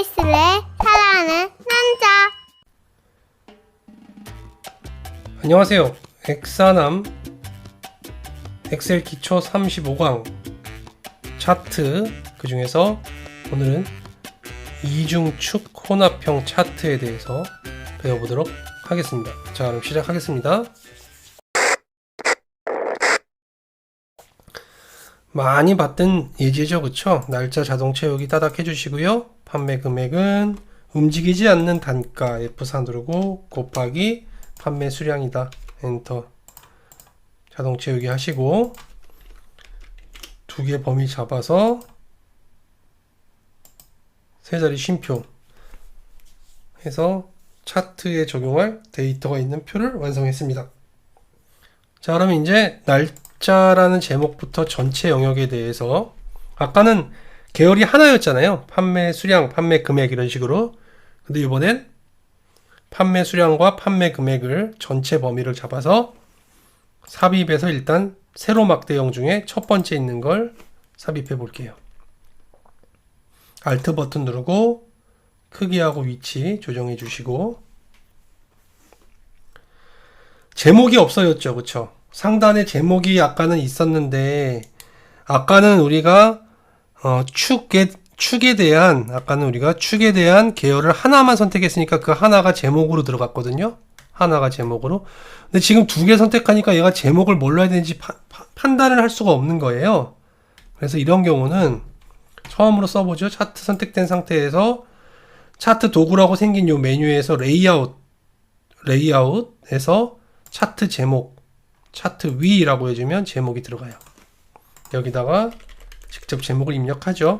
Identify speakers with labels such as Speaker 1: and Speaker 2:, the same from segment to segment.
Speaker 1: 헬스를 사랑하는 남자.
Speaker 2: 안녕하세요. 엑사남 엑셀 기초 35강 차트, 그 중에서 오늘은 이중축 혼합형 차트에 대해서 배워보도록 하겠습니다. 자, 그럼 시작하겠습니다. 많이 봤던 예제죠, 그쵸? 날짜 자동 채우기 따닥 해주시고요. 판매 금액은 움직이지 않는 단가 F4 누르고 곱하기 판매 수량이다. 엔터. 자동 채우기 하시고 두 개 범위 잡아서 세 자리 쉼표 해서 차트에 적용할 데이터가 있는 표를 완성했습니다. 자, 그러면 이제 날짜라는 제목부터 전체 영역에 대해서, 아까는 계열이 하나였잖아요. 판매 수량, 판매 금액 이런 식으로. 근데 이번엔 판매 수량과 판매 금액을 전체 범위를 잡아서 삽입해서 일단 세로 막대형 중에 첫 번째 있는 걸 삽입해 볼게요. Alt 버튼 누르고 크기하고 위치 조정해 주시고, 제목이 없어졌죠, 그쵸? 상단에 제목이 아까는 있었는데, 아까는 우리가 축에 대한, 아까는 우리가 축에 대한 계열을 하나만 선택했으니까 그 하나가 제목으로 들어갔거든요. 하나가 제목으로. 근데 지금 두 개 선택하니까 얘가 제목을 뭘로 해야 되는지 판단을 할 수가 없는 거예요. 그래서 이런 경우는 처음으로 써보죠. 차트 선택된 상태에서 차트 도구라고 생긴 요 메뉴에서 레이아웃에서 차트 제목, 차트 위라고 해주면 제목이 들어가요. 여기다가 직접 제목을 입력하죠.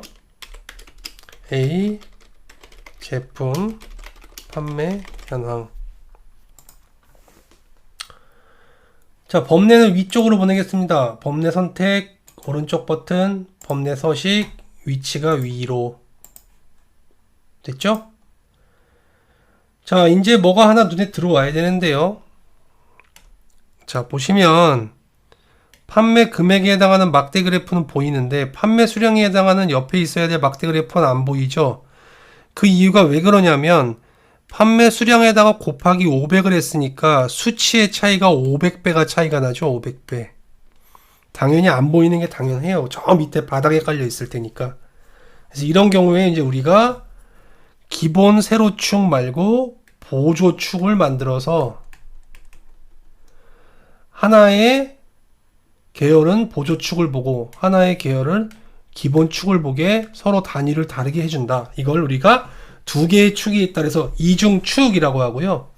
Speaker 2: A 제품 판매 현황. 자, 범례는 위쪽으로 보내겠습니다. 범례 선택, 오른쪽 버튼, 범례 서식, 위치가 위로. 됐죠? 자, 이제 뭐가 하나 눈에 들어와야 되는데요. 자, 보시면 판매 금액에 해당하는 막대 그래프는 보이는데 판매 수량에 해당하는 옆에 있어야 될 막대 그래프는 안 보이죠? 그 이유가 왜 그러냐면 판매 수량에다가 곱하기 500을 했으니까 수치의 차이가 500배가 차이가 나죠. 500배. 당연히 안 보이는 게 당연해요. 저 밑에 바닥에 깔려 있을 테니까. 그래서 이런 경우에 이제 우리가 기본 세로축 말고 보조축을 만들어서 하나의 계열은 보조축을 보고 하나의 계열은 기본축을 보게 서로 단위를 다르게 해준다. 이걸 우리가 두 개의 축이 있다 그래서 이중축이라고 하고요.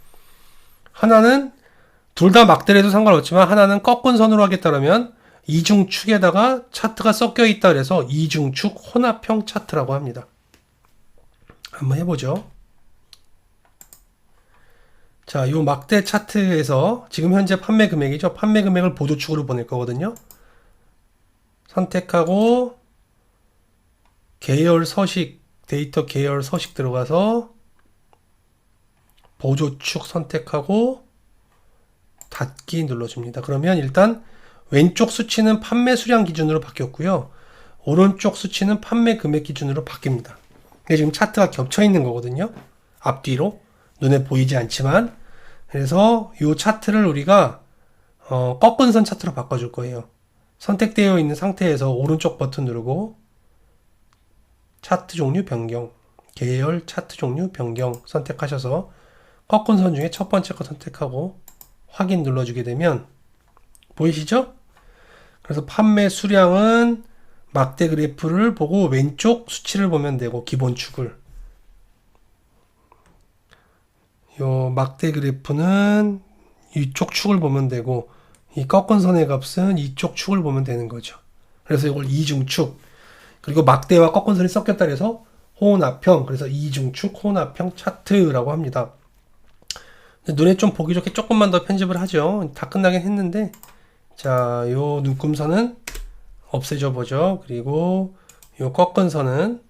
Speaker 2: 하나는 둘 다 막대를 해도 상관없지만 하나는 꺾은 선으로 하겠다면 이중축에다가 차트가 섞여 있다 그래서 이중축 혼합형 차트라고 합니다. 한번 해보죠. 자, 요 막대 차트에서 지금 현재 판매 금액이죠. 판매 금액을 보조축으로 보낼 거거든요. 선택하고 계열 서식, 데이터 계열 서식 들어가서 보조축 선택하고 닫기 눌러줍니다. 그러면 일단 왼쪽 수치는 판매 수량 기준으로 바뀌었고요. 오른쪽 수치는 판매 금액 기준으로 바뀝니다. 이게 지금 차트가 겹쳐 있는 거거든요. 앞뒤로 눈에 보이지 않지만. 그래서 이 차트를 우리가 꺾은 선 차트로 바꿔줄 거예요. 선택되어 있는 상태에서 오른쪽 버튼 누르고 차트 종류 변경, 계열 차트 종류 변경 선택하셔서 꺾은 선 중에 첫 번째 거 선택하고 확인 눌러주게 되면 보이시죠? 그래서 판매 수량은 막대 그래프를 보고 왼쪽 수치를 보면 되고 기본축을, 요 막대 그래프는 이쪽 축을 보면 되고 이 꺾은 선의 값은 이쪽 축을 보면 되는 거죠. 그래서 이걸 이중축, 그리고 막대와 꺾은 선이 섞였다 해서 혼합형, 그래서 이중축 혼합형 차트라고 합니다. 눈에 좀 보기 좋게 조금만 더 편집을 하죠. 다 끝나긴 했는데, 자, 요 눈금선은 없애줘 보죠. 그리고 요 꺾은 선은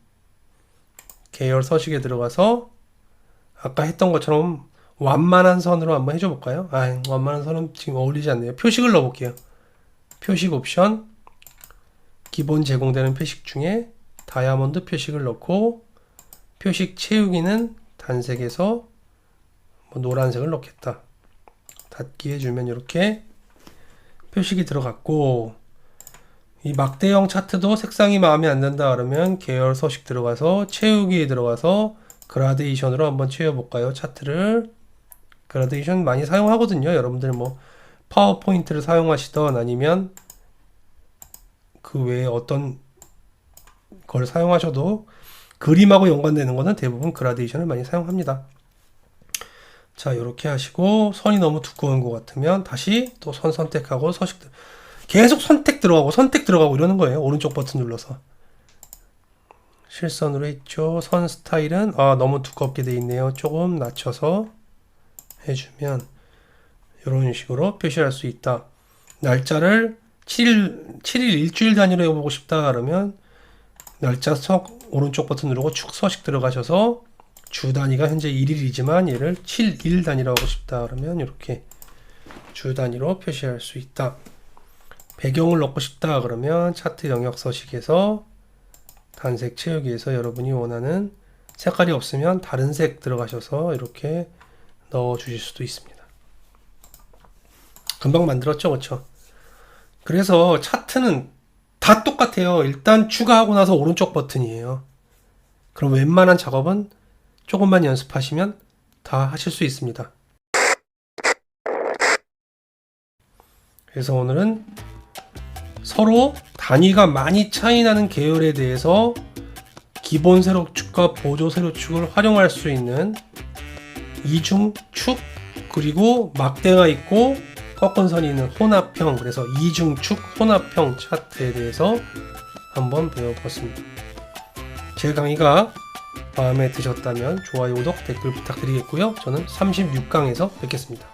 Speaker 2: 계열 서식에 들어가서 아까 했던 것처럼 완만한 선으로 한번 해줘 볼까요? 완만한 선은 지금 어울리지 않네요. 표식을 넣어 볼게요. 표식 옵션, 기본 제공되는 표식 중에 다이아몬드 표식을 넣고 표식 채우기는 단색에서 뭐 노란색을 넣겠다. 닫기 해주면 이렇게 표식이 들어갔고, 이 막대형 차트도 색상이 마음에 안 든다 그러면 계열 서식 들어가서 채우기에 들어가서 그라데이션으로 한번 채워볼까요? 차트를. 그라데이션 많이 사용하거든요. 여러분들 뭐 파워포인트를 사용하시던 아니면 그 외에 어떤 걸 사용하셔도 그림하고 연관되는 거는 대부분 그라데이션을 많이 사용합니다. 자, 이렇게 하시고 선이 너무 두꺼운 것 같으면 다시 또 선 선택하고 서식 계속 선택 들어가고 이러는 거예요. 오른쪽 버튼 눌러서. 실선으로 했죠. 선 스타일은 너무 두껍게 돼 있네요. 조금 낮춰서 해주면 이런 식으로 표시할 수 있다. 날짜를 7일 일주일 단위로 해보고 싶다 그러면 날짜 오른쪽 버튼 누르고 축 서식 들어가셔서 주 단위가 현재 1일이지만 얘를 7일 단위로 하고 싶다 그러면 이렇게 주 단위로 표시할 수 있다. 배경을 넣고 싶다 그러면 차트 영역 서식에서 단색 채우기에서 여러분이 원하는 색깔이 없으면 다른 색 들어가셔서 이렇게 넣어 주실 수도 있습니다. 금방 만들었죠, 그렇죠? 그래서 차트는 다 똑같아요. 일단 추가하고 나서 오른쪽 버튼이에요. 그럼 웬만한 작업은 조금만 연습하시면 다 하실 수 있습니다. 그래서 오늘은 서로 단위가 많이 차이 나는 계열에 대해서 기본 세로축과 보조 세로축을 활용할 수 있는 이중축, 그리고 막대가 있고 꺾은 선이 있는 혼합형, 그래서 이중축 혼합형 차트에 대해서 한번 배워봤습니다. 제 강의가 마음에 드셨다면 좋아요, 구독, 댓글 부탁드리겠고요. 저는 36강에서 뵙겠습니다.